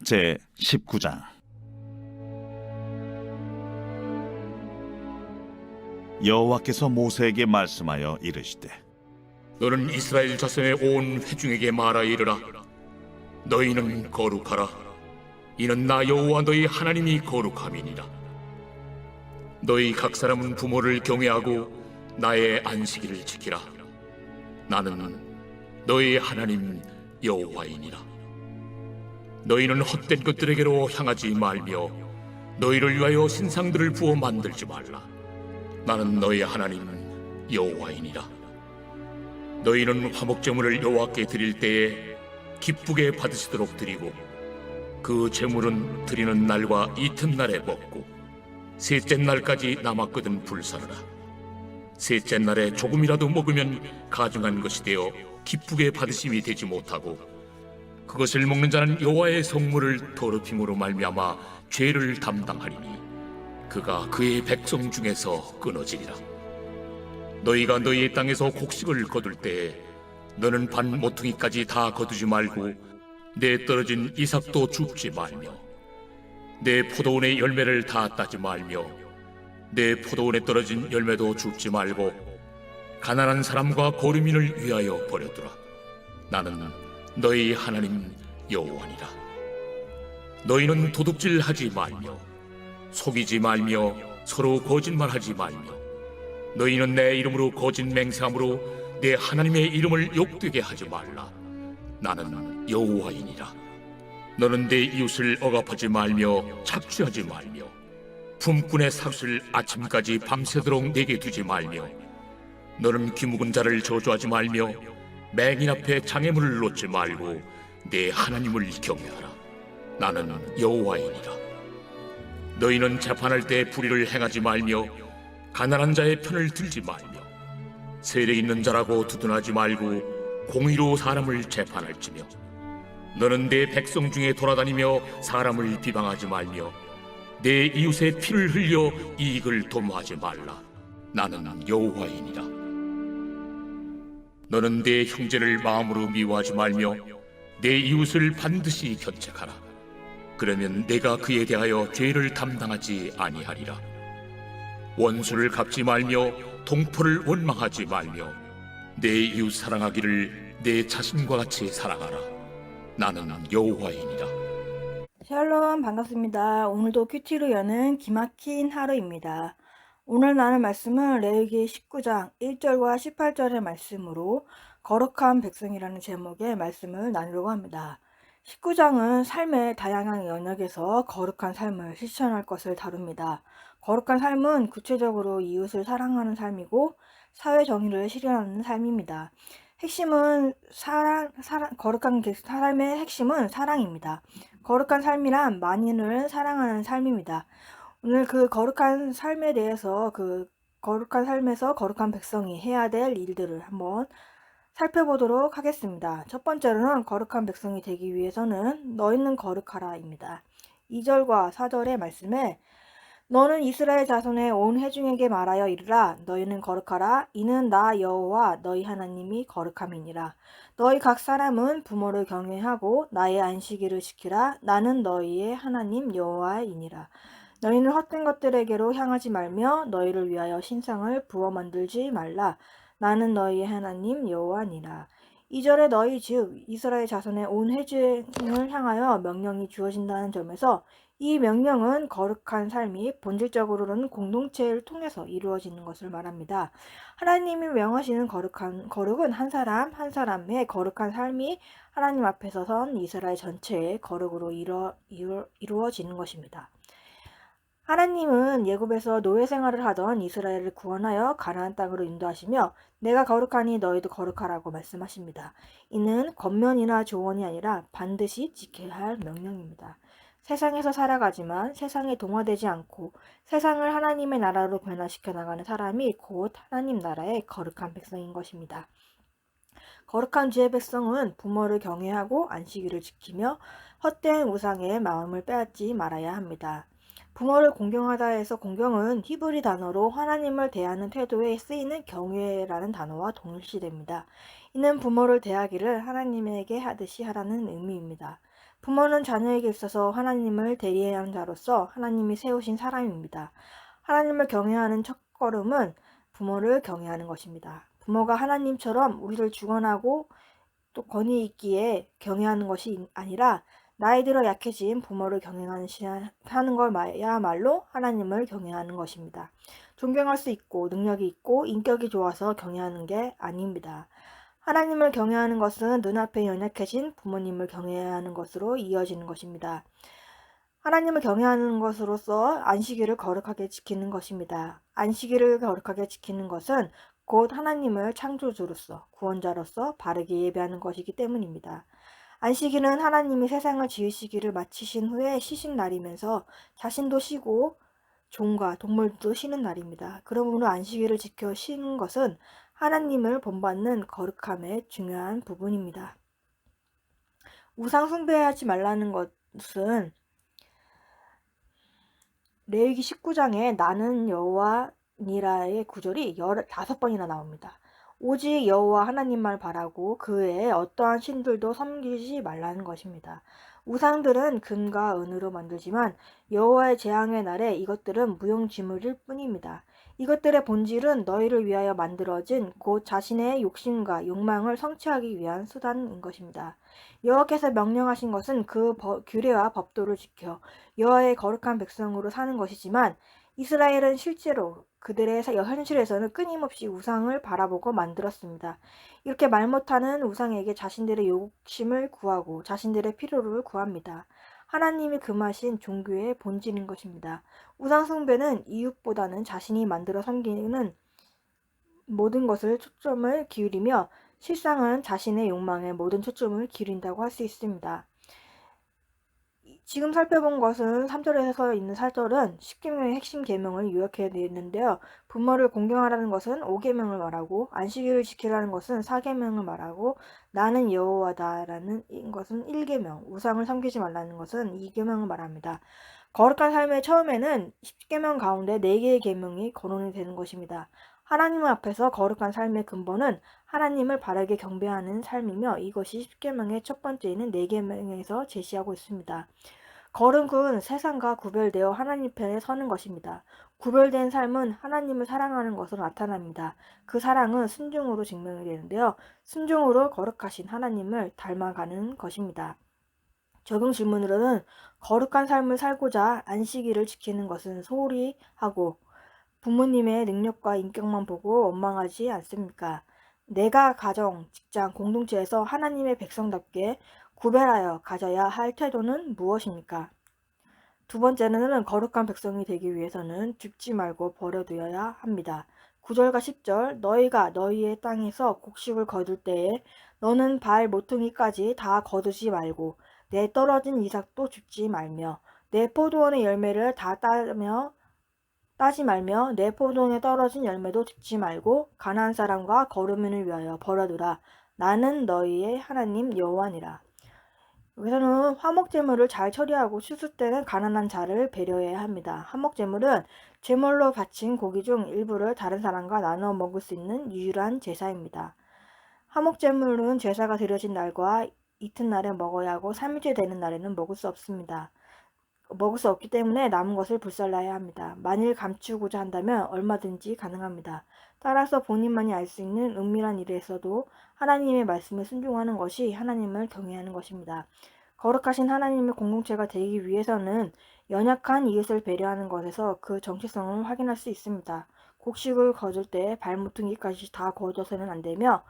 제 19장. 여호와께서 모세에게 말씀하여 이르시되, 너는 이스라엘 자손의 온 회중에게 말하 이르라. 너희는 거룩하라. 이는 나 여호와 너희 하나님이 거룩함이니라. 너희 각 사람은 부모를 경외하고 나의 안식일을 지키라. 나는 너희 하나님 여호와이니라. 너희는 헛된 것들에게로 향하지 말며 너희를 위하여 신상들을 부어 만들지 말라. 나는 너희 하나님 여호와이니라. 너희는 화목제물을 여호와께 드릴 때에 기쁘게 받으시도록 드리고 그 제물은 드리는 날과 이튿날에 먹고 셋째 날까지 남았거든 불사르라. 셋째 날에 조금이라도 먹으면 가증한 것이 되어 기쁘게 받으심이 되지 못하고 그것을 먹는 자는 여호와의 성물을 더럽힘으로 말미암아 죄를 담당하리니 그가 그의 백성 중에서 끊어지리라. 너희가 너희의 땅에서 곡식을 거둘 때에 너는 반 모퉁이까지 다 거두지 말고 내 떨어진 이삭도 줍지 말며 내 포도원의 열매를 다 따지 말며 내 포도원에 떨어진 열매도 줍지 말고 가난한 사람과 거류민을 위하여 버려두라. 나는 너희 하나님 여호와니라. 너희는 도둑질하지 말며 속이지 말며 서로 거짓말하지 말며 너희는 내 이름으로 거짓 맹세함으로 내 하나님의 이름을 욕되게 하지 말라. 나는 여호와이니라. 너는 내 이웃을 억압하지 말며 착취하지 말며 품꾼의 삭슬 아침까지 밤새도록 내게 두지 말며 너는 귀묵은 자를 저주하지 말며 맹인 앞에 장애물을 놓지 말고 내 하나님을 경외하라. 나는 여호와이니라. 너희는 재판할 때 불의를 행하지 말며 가난한 자의 편을 들지 말며 세력 있는 자라고 두둔하지 말고 공의로 사람을 재판할지며 너는 내 백성 중에 돌아다니며 사람을 비방하지 말며 내 이웃의 피를 흘려 이익을 도모하지 말라. 나는 여호와이니라. 너는 내 형제를 마음으로 미워하지 말며 내 이웃을 반드시 견책하라. 그러면 내가 그에 대하여 죄를 담당하지 아니하리라. 원수를 갚지 말며 동포를 원망하지 말며 내 이웃 사랑하기를 내 자신과 같이 사랑하라. 나는 여호와이니라. 샬롬, 반갑습니다. 오늘도 큐티로 여는 기막힌 하루입니다. 오늘 나눌 말씀은 레위기 19장 1절과 18절의 말씀으로 거룩한 백성이라는 제목의 말씀을 나누려고 합니다. 19장은 삶의 다양한 영역에서 거룩한 삶을 실천할 것을 다룹니다. 거룩한 삶은 구체적으로 이웃을 사랑하는 삶이고 사회 정의를 실현하는 삶입니다. 거룩한 삶의 핵심은 사랑입니다. 거룩한 삶이란 만인을 사랑하는 삶입니다. 오늘 그 거룩한 삶에 대해서 거룩한 삶에서 거룩한 백성이 해야 될 일들을 한번 살펴보도록 하겠습니다. 첫 번째로는 거룩한 백성이 되기 위해서는 너희는 거룩하라입니다. 2절과 4절의 말씀에 너는 이스라엘 자손의 온 회중에게 말하여 이르라. 너희는 거룩하라. 이는 나 여호와 너희 하나님이 거룩함이니라. 너희 각 사람은 부모를 경외하고 나의 안식일을 지키라. 나는 너희의 하나님 여호와이니라. 너희는 헛된 것들에게로 향하지 말며 너희를 위하여 신상을 부어 만들지 말라. 나는 너희의 하나님 여호와니라. 2절에 너희 즉 이스라엘 자손의 온 회중을 향하여 명령이 주어진다는 점에서 이 명령은 거룩한 삶이 본질적으로는 공동체를 통해서 이루어지는 것을 말합니다. 하나님이 명하시는 거룩은 한 사람 한 사람의 거룩한 삶이 하나님 앞에서 선 이스라엘 전체의 거룩으로 이루어지는 것입니다. 하나님은 예굽에서 노예 생활을 하던 이스라엘을 구원하여 가나안 땅으로 인도하시며 내가 거룩하니 너희도 거룩하라고 말씀하십니다. 이는 겉면이나 조언이 아니라 반드시 지켜야 할 명령입니다. 세상에서 살아가지만 세상에 동화되지 않고 세상을 하나님의 나라로 변화시켜 나가는 사람이 곧 하나님 나라의 거룩한 백성인 것입니다. 거룩한 주의 백성은 부모를 경외하고 안식일을 지키며 헛된 우상에 마음을 빼앗지 말아야 합니다. 부모를 공경하다에서 공경은 히브리 단어로 하나님을 대하는 태도에 쓰이는 경외라는 단어와 동일시됩니다. 이는 부모를 대하기를 하나님에게 하듯이 하라는 의미입니다. 부모는 자녀에게 있어서 하나님을 대리하는 자로서 하나님이 세우신 사람입니다. 하나님을 경외하는 첫걸음은 부모를 경외하는 것입니다. 부모가 하나님처럼 우리를 주관하고 또 권위 있기에 경외하는 것이 아니라 나이 들어 약해진 부모를 경외하는 것야말로 하나님을 경외하는 것입니다. 존경할 수 있고 능력이 있고 인격이 좋아서 경외하는 게 아닙니다. 하나님을 경외하는 것은 눈앞에 연약해진 부모님을 경외하는 것으로 이어지는 것입니다. 하나님을 경외하는 것으로서 안식일을 거룩하게 지키는 것입니다. 안식일을 거룩하게 지키는 것은 곧 하나님을 창조주로서 구원자로서 바르게 예배하는 것이기 때문입니다. 안식일은 하나님이 세상을 지으시기를 마치신 후에 쉬신 날이면서 자신도 쉬고 종과 동물도 쉬는 날입니다. 그러므로 안식일을 지켜 쉬는 것은 하나님을 본받는 거룩함의 중요한 부분입니다. 우상 숭배하지 말라는 것은 레위기 19장에 나는 여호와니라의 구절이 15번이나 나옵니다. 오직 여호와 하나님만 바라고 그 외에 어떠한 신들도 섬기지 말라는 것입니다. 우상들은 금과 은으로 만들지만 여호와의 재앙의 날에 이것들은 무용지물일 뿐입니다. 이것들의 본질은 너희를 위하여 만들어진 곧 자신의 욕심과 욕망을 성취하기 위한 수단인 것입니다. 여호와께서 명령하신 것은 그 규례와 법도를 지켜 여호와의 거룩한 백성으로 사는 것이지만 이스라엘은 실제로 그들의 현실에서는 끊임없이 우상을 바라보고 만들었습니다. 이렇게 말 못하는 우상에게 자신들의 욕심을 구하고 자신들의 필요를 구합니다. 하나님이 금하신 종교의 본질인 것입니다. 우상 숭배는 이웃보다는 자신이 만들어 섬기는 모든 것을 초점을 기울이며 실상은 자신의 욕망에 모든 초점을 기울인다고 할 수 있습니다. 지금 살펴본 것은 3절에서 있는 4절은 10계명의 핵심 계명을 요약해 드렸는데요. 부모를 공경하라는 것은 5계명을 말하고 안식일을 지키라는 것은 4계명을 말하고 나는 여호와다라는 것은 1계명, 우상을 섬기지 말라는 것은 2계명을 말합니다. 거룩한 삶의 처음에는 10계명 가운데 4개의 계명이 거론이 되는 것입니다. 하나님 앞에서 거룩한 삶의 근본은 하나님을 바르게 경배하는 삶이며 이것이 10계명의 첫 번째인 4계명에서 제시하고 있습니다. 거룩은 세상과 구별되어 하나님 편에 서는 것입니다. 구별된 삶은 하나님을 사랑하는 것으로 나타납니다. 그 사랑은 순종으로 증명이 되는데요. 순종으로 거룩하신 하나님을 닮아가는 것입니다. 적용 질문으로는 거룩한 삶을 살고자 안식일을 지키는 것은 소홀히 하고 부모님의 능력과 인격만 보고 원망하지 않습니까? 내가 가정, 직장, 공동체에서 하나님의 백성답게 구별하여 가져야 할 태도는 무엇입니까? 두 번째는 거룩한 백성이 되기 위해서는 죽지 말고 버려두어야 합니다. 9절과 10절 너희가 너희의 땅에서 곡식을 거둘 때에 너는 발 모퉁이까지 다 거두지 말고 내 떨어진 이삭도 줍지 말며 내 포도원의 열매를 다 따지 말며 내 포도원에 떨어진 열매도 줍지 말고 가나안 사람과 거르면을 위하여 버려두라. 나는 너희의 하나님 여호와니라. 여기서는 화목제물을 잘 처리하고 씻을 때는 가난한 자를 배려해야 합니다. 화목제물은 제물로 바친 고기 중 일부를 다른 사람과 나눠 먹을 수 있는 유일한 제사입니다. 화목제물은 제사가 드려진 날과 이튿날에 먹어야 하고 3일째 되는 날에는 먹을 수 없기 때문에 남은 것을 불살라야 합니다. 만일 감추고자 한다면 얼마든지 가능합니다. 따라서 본인만이 알 수 있는 은밀한 일에서도 하나님의 말씀에 순종하는 것이 하나님을 경외하는 것입니다. 거룩하신 하나님의 공동체가 되기 위해서는 연약한 이웃을 배려하는 것에서 그 정체성을 확인할 수 있습니다. 곡식을 거둘 때 발모퉁이까지 다 거둬서는 안 되며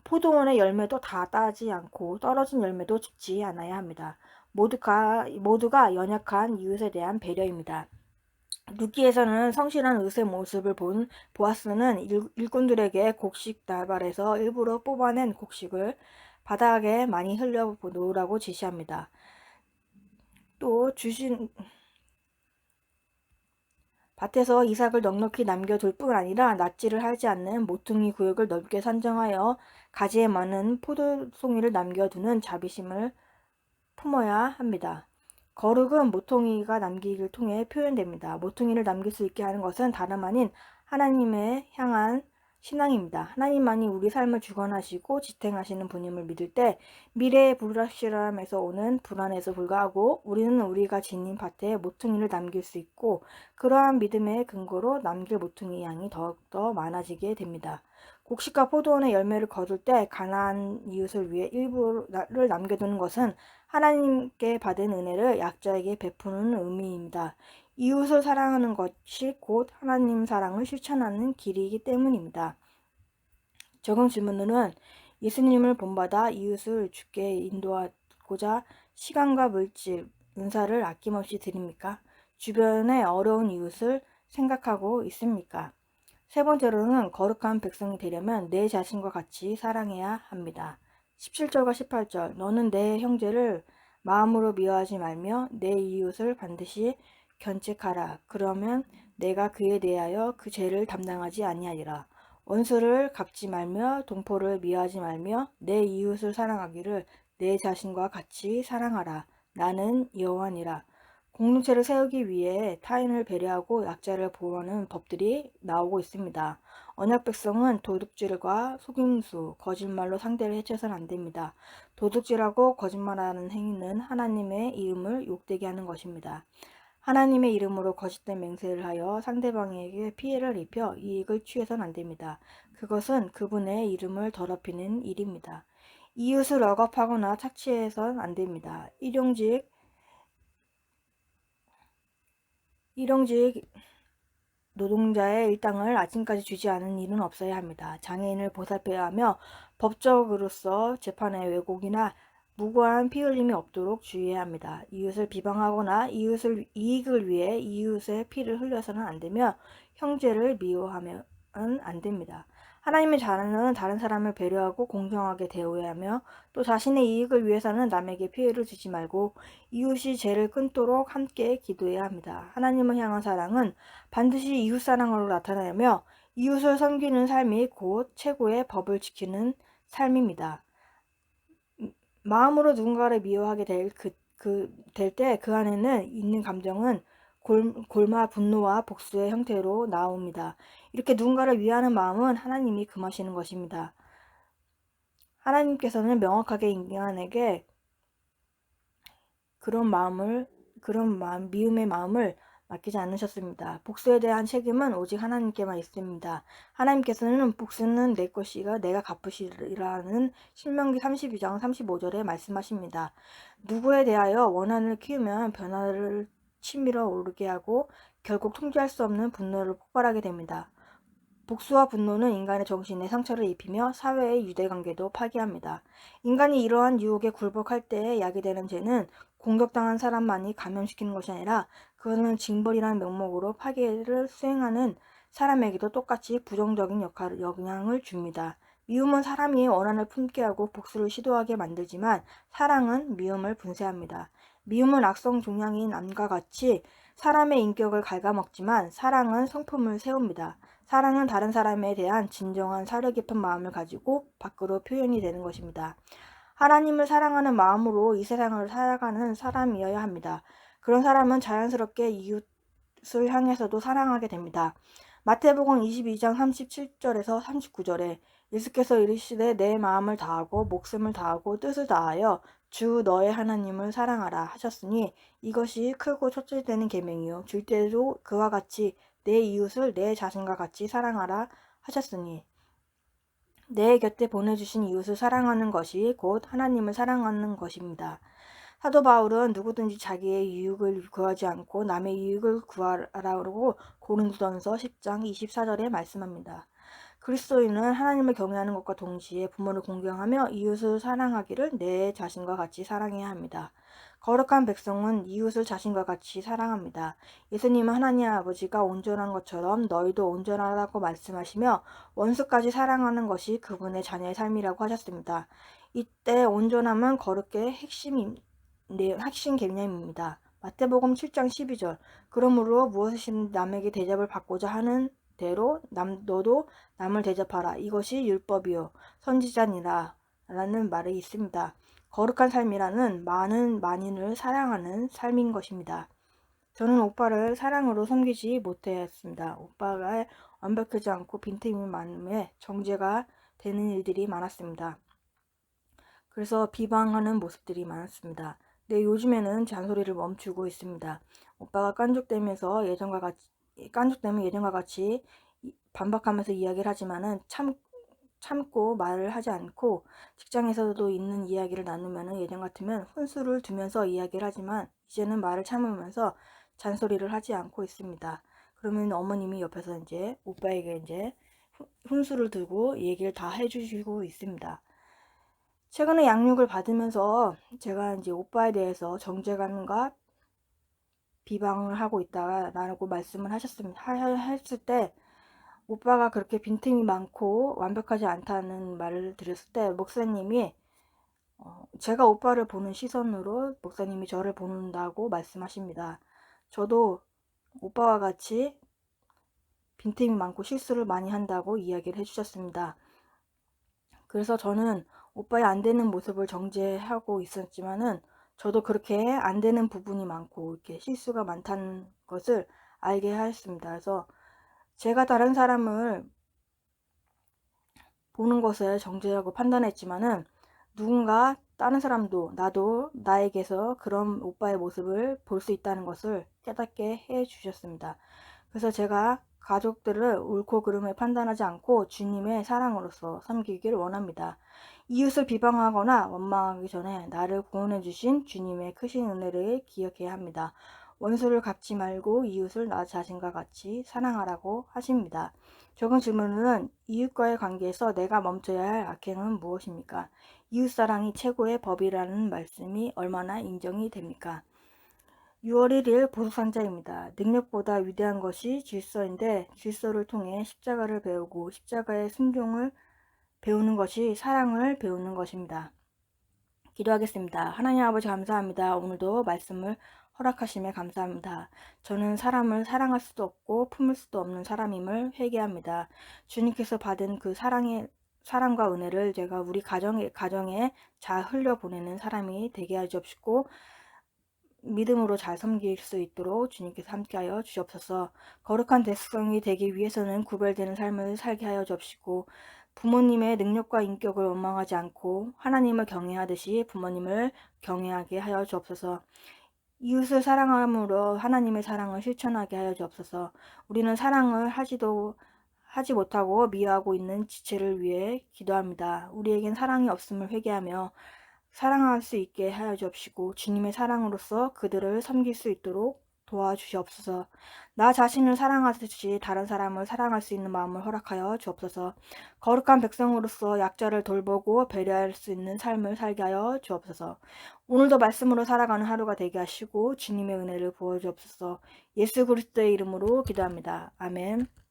포도원의 열매도 다 따지 않고 떨어진 열매도 줍지 않아야 합니다. 모두가 연약한 이웃에 대한 배려입니다. 룻기에서는 성실한 의의 모습을 본 보아스는 일꾼들에게 곡식 나발에서 일부러 뽑아낸 곡식을 바닥에 많이 흘려 놓으라고 지시합니다. 또 밭에서 이삭을 넉넉히 남겨둘 뿐 아니라 낫지를 하지 않는 모퉁이 구역을 넓게 산정하여 가지에 많은 포도송이를 남겨두는 자비심을 품어야 합니다. 거룩은 모퉁이가 남기기를 통해 표현됩니다. 모퉁이를 남길 수 있게 하는 것은 다름 아닌 하나님에 향한 신앙입니다. 하나님만이 우리 삶을 주관하시고 지탱하시는 분임을 믿을 때 미래의 불확실함에서 오는 불안에서 불구하고 우리는 우리가 지닌 밭에 모퉁이를 남길 수 있고 그러한 믿음의 근거로 남길 모퉁이 양이 더욱더 많아지게 됩니다. 곡식과 포도원의 열매를 거둘 때 가난한 이웃을 위해 일부를 남겨두는 것은 하나님께 받은 은혜를 약자에게 베푸는 의미입니다. 이웃을 사랑하는 것이 곧 하나님 사랑을 실천하는 길이기 때문입니다. 적용 질문으로는 예수님을 본받아 이웃을 주께 인도하고자 시간과 물질, 은사를 아낌없이 드립니까? 주변의 어려운 이웃을 생각하고 있습니까? 세 번째로는 거룩한 백성이 되려면 내 자신과 같이 사랑해야 합니다. 17절과 18절 너는 내 형제를 마음으로 미워하지 말며 내 이웃을 반드시 견책하라. 그러면 내가 그에 대하여 그 죄를 담당하지 아니하리라. 원수를 갚지 말며 동포를 미워하지 말며 내 이웃을 사랑하기를 내 자신과 같이 사랑하라. 나는 여호와니라. 공동체를 세우기 위해 타인을 배려하고 약자를 보호하는 법들이 나오고 있습니다. 언약 백성은 도둑질과 속임수, 거짓말로 상대를 해쳐서는 안 됩니다. 도둑질하고 거짓말하는 행위는 하나님의 이름을 욕되게 하는 것입니다. 하나님의 이름으로 거짓된 맹세를 하여 상대방에게 피해를 입혀 이익을 취해서는 안 됩니다. 그것은 그분의 이름을 더럽히는 일입니다. 이웃을 억압하거나 착취해서는 안 됩니다. 일용직 노동자의 일당을 아침까지 주지 않은 일은 없어야 합니다. 장애인을 보살펴야 하며 법적으로서 재판의 왜곡이나 무고한 피 흘림이 없도록 주의해야 합니다. 이웃을 비방하거나 이웃을 이익을 위해 이웃의 피를 흘려서는 안 되며 형제를 미워하면 안 됩니다. 하나님의 자녀는 다른 사람을 배려하고 공정하게 대우해야 하며 또 자신의 이익을 위해서는 남에게 피해를 주지 말고 이웃이 죄를 끊도록 함께 기도해야 합니다. 하나님을 향한 사랑은 반드시 이웃사랑으로 나타나며 이웃을 섬기는 삶이 곧 최고의 법을 지키는 삶입니다. 마음으로 누군가를 미워하게 될 때 그 안에는 있는 감정은 골마 분노와 복수의 형태로 나옵니다. 이렇게 누군가를 위하는 마음은 하나님이 금하시는 것입니다. 하나님께서는 명확하게 인간에게 미움의 마음을 맡기지 않으셨습니다. 복수에 대한 책임은 오직 하나님께만 있습니다. 하나님께서는 복수는 내 것이라 내가 갚으시리라는 신명기 32장 35절에 말씀하십니다. 누구에 대하여 원한을 키우면 변화를 치밀어 오르게 하고 결국 통제할 수 없는 분노를 폭발하게 됩니다. 복수와 분노는 인간의 정신에 상처를 입히며 사회의 유대관계도 파괴합니다. 인간이 이러한 유혹에 굴복할 때에 야기되는 죄는 공격당한 사람만이 감염시키는 것이 아니라 그는 징벌이라는 명목으로 파괴를 수행하는 사람에게도 똑같이 부정적인 영향을 줍니다. 미움은 사람이 원한을 품게 하고 복수를 시도하게 만들지만 사랑은 미움을 분쇄합니다. 미움은 악성 종양인 암과 같이 사람의 인격을 갉아먹지만 사랑은 성품을 세웁니다. 사랑은 다른 사람에 대한 진정한 사려 깊은 마음을 가지고 밖으로 표현이 되는 것입니다. 하나님을 사랑하는 마음으로 이 세상을 살아가는 사람이어야 합니다. 그런 사람은 자연스럽게 이웃을 향해서도 사랑하게 됩니다. 마태복음 22장 37절에서 39절에 예수께서 이르시되 내 마음을 다하고 목숨을 다하고 뜻을 다하여 주 너의 하나님을 사랑하라 하셨으니 이것이 크고 첫째 되는 계명이요 줄 때도 그와 같이 내 이웃을 내 자신과 같이 사랑하라 하셨으니 내 곁에 보내주신 이웃을 사랑하는 것이 곧 하나님을 사랑하는 것입니다. 사도 바울은 누구든지 자기의 유익을 구하지 않고 남의 유익을 구하라고 고린도전서 10장 24절에 말씀합니다. 그리스도인은 하나님을 경외하는 것과 동시에 부모를 공경하며 이웃을 사랑하기를 내 자신과 같이 사랑해야 합니다. 거룩한 백성은 이웃을 자신과 같이 사랑합니다. 예수님은 하나님 아버지가 온전한 것처럼 너희도 온전하라고 말씀하시며 원수까지 사랑하는 것이 그분의 자녀의 삶이라고 하셨습니다. 이때 온전함은 거룩의 핵심 개념입니다. 마태복음 7장 12절 그러므로 무엇이든 남에게 대접을 받고자 하는 대로 너도 남을 대접하라. 이것이 율법이요 선지자니라 라는 말이 있습니다. 거룩한 삶이라는 많은 만인을 사랑하는 삶인 것입니다. 저는 오빠를 사랑으로 섬기지 못했습니다. 오빠가 완벽하지 않고 빈틈이 많음에 정죄가 되는 일들이 많았습니다. 그래서 비방하는 모습들이 많았습니다. 근데 요즘에는 잔소리를 멈추고 있습니다. 오빠가 깐족되면 예전과 같이 반박하면서 이야기를 하지만은 참고 말을 하지 않고, 직장에서도 있는 이야기를 나누면 예전 같으면 훈수를 두면서 이야기를 하지만 이제는 말을 참으면서 잔소리를 하지 않고 있습니다. 그러면 어머님이 옆에서 이제 오빠에게 이제 훈수를 두고 얘기를 다 해주시고 있습니다. 최근에 양육을 받으면서 제가 이제 오빠에 대해서 정죄감과 비방을 하고 있다라고 말씀을 했을 때, 오빠가 그렇게 빈틈이 많고 완벽하지 않다는 말을 드렸을 때, 목사님이 제가 오빠를 보는 시선으로 목사님이 저를 본다고 말씀하십니다. 저도 오빠와 같이 빈틈이 많고 실수를 많이 한다고 이야기를 해주셨습니다. 그래서 저는 오빠의 안 되는 모습을 정죄하고 있었지만은, 저도 그렇게 안 되는 부분이 많고 이렇게 실수가 많다는 것을 알게 하였습니다. 그래서 제가 다른 사람을 보는 것을 정죄하고 판단했지만은, 누군가 다른 사람도 나도 나에게서 그런 오빠의 모습을 볼 수 있다는 것을 깨닫게 해 주셨습니다. 그래서 제가 가족들을 옳고 그름을 판단하지 않고 주님의 사랑으로서 섬기길 원합니다. 이웃을 비방하거나 원망하기 전에 나를 구원해 주신 주님의 크신 은혜를 기억해야 합니다. 원수를 갚지 말고 이웃을 나 자신과 같이 사랑하라고 하십니다. 적은 질문은, 이웃과의 관계에서 내가 멈춰야 할 악행은 무엇입니까? 이웃사랑이 최고의 법이라는 말씀이 얼마나 인정이 됩니까? 6월 1일 보석상자입니다. 능력보다 위대한 것이 질서인데, 질서를 통해 십자가를 배우고 십자가의 순종을 배우는 것이 사랑을 배우는 것입니다. 기도하겠습니다. 하나님 아버지 감사합니다. 오늘도 말씀을 허락하심에 감사합니다. 저는 사람을 사랑할 수도 없고 품을 수도 없는 사람임을 회개합니다. 주님께서 받은 그 사랑과 은혜를 제가 우리 가정에 잘 흘려보내는 사람이 되게 하여 주옵시고, 믿음으로 잘 섬길 수 있도록 주님께서 함께하여 주시옵소서. 거룩한 백성이 되기 위해서는 구별되는 삶을 살게 하여 주옵시고, 부모님의 능력과 인격을 원망하지 않고 하나님을 경외하듯이 부모님을 경외하게 하여 주옵소서. 이웃을 사랑함으로 하나님의 사랑을 실천하게 하여 주옵소서. 우리는 사랑을 하지 못하고 미워하고 있는 지체를 위해 기도합니다. 우리에겐 사랑이 없음을 회개하며 사랑할 수 있게 하여 주옵시고, 주님의 사랑으로서 그들을 섬길 수 있도록 도와주시옵소서. 나 자신을 사랑하듯이 다른 사람을 사랑할 수 있는 마음을 허락하여 주옵소서. 거룩한 백성으로서 약자를 돌보고 배려할 수 있는 삶을 살게 하여 주옵소서. 오늘도 말씀으로 살아가는 하루가 되게 하시고 주님의 은혜를 부어 주옵소서. 예수 그리스도의 이름으로 기도합니다. 아멘.